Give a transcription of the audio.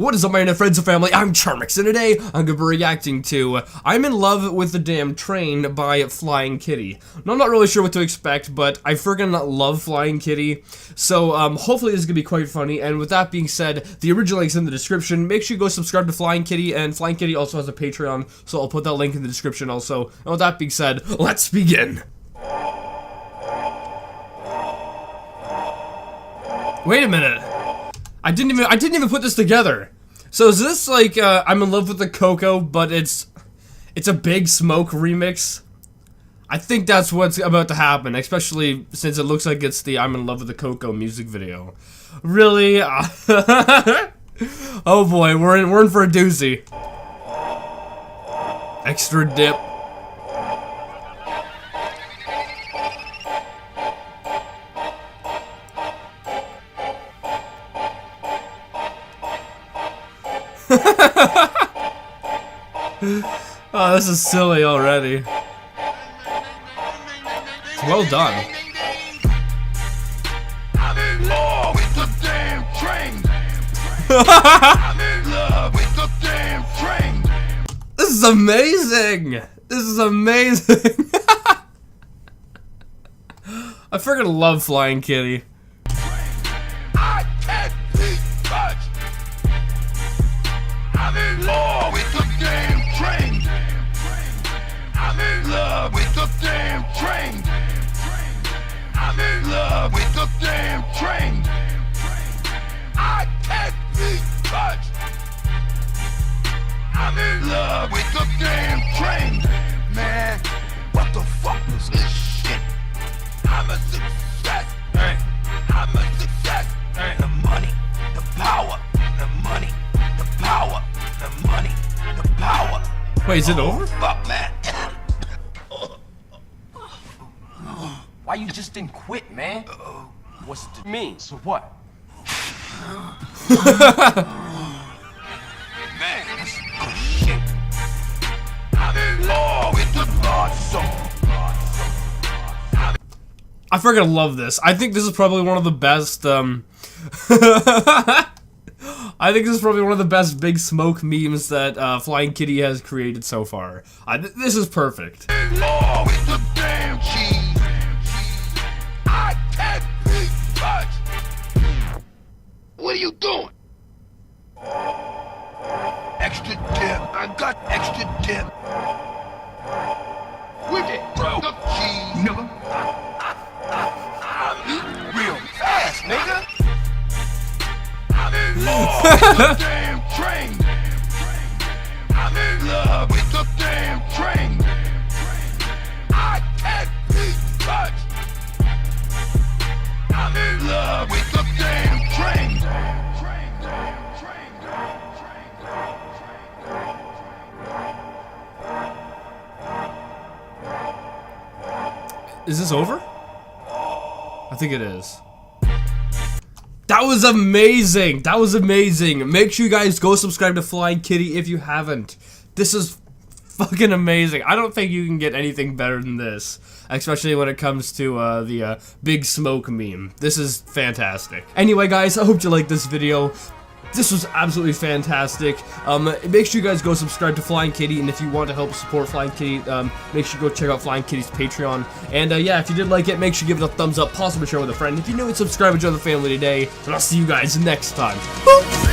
What is up, my internet friends and family? I'm Charmx, and today I'm going to be reacting to I'm in Love with the Damn Train by Flying Kitty. Now, I'm not really sure what to expect, but I freaking love Flying Kitty, so hopefully this is going to be quite funny. And with that being said, the original link's in the description. Make sure you go subscribe to Flying Kitty, and Flying Kitty also has a Patreon, so I'll put that link in the description also. And with that being said, let's begin! Wait a minute. I didn't even put this together. So is this like I'm in love with the Coco, but it's a Big Smoke remix? I think that's what's about to happen, especially since it looks like it's the I'm in Love with the Coco music video. Really? Oh boy, we're in for a doozy. Extra dip. Oh, this is silly already. It's well done. I'm in love with the damn train. I'm in love with the damn train. This is amazing. This is amazing. I freaking love Flying Kitty. I can't be touched. I'm in love with the damn train. I'm in love with the damn train. I'm in love with the damn train. I can't be touched. I'm in love with the damn train. Man, what the fuck is this shit? I'm a success. I'm a success. The money, the power, the money, the power, the money, the power. Wait, is it over? Fuck, man. Why you just didn't quit, man? What's it mean? So what? Man, that's good shit. I'm in love with the blood song. I freaking love this. I think this is probably one of the best, I think this is probably one of the best Big Smoke memes that Flying Kitty has created so far. This is perfect. In love with the damn cheese. I can't be touched. What are you doing? Extra dip. I got extra dip. With it, bro. The cheese. Nigga. I'm eating real fast, nigga. I'm in love with the damn train. I'm in love with the damn train. I can't be touched. I'm in love with the damn train. Is this over? I think it is. That was amazing! That was amazing! Make sure you guys go subscribe to Flying Kitty if you haven't. This is fucking amazing. I don't think you can get anything better than this. Especially when it comes to the Big Smoke meme. This is fantastic. Anyway guys, I hope you liked this video. This was absolutely fantastic. Make sure you guys go subscribe to Flying Kitty, and if you want to help support Flying Kitty, make sure you go check out Flying Kitty's Patreon. And yeah, if you did like it, make sure you give it a thumbs up, possibly share with a friend. If you're new, subscribe and join the family today, and I'll see you guys next time. Boop.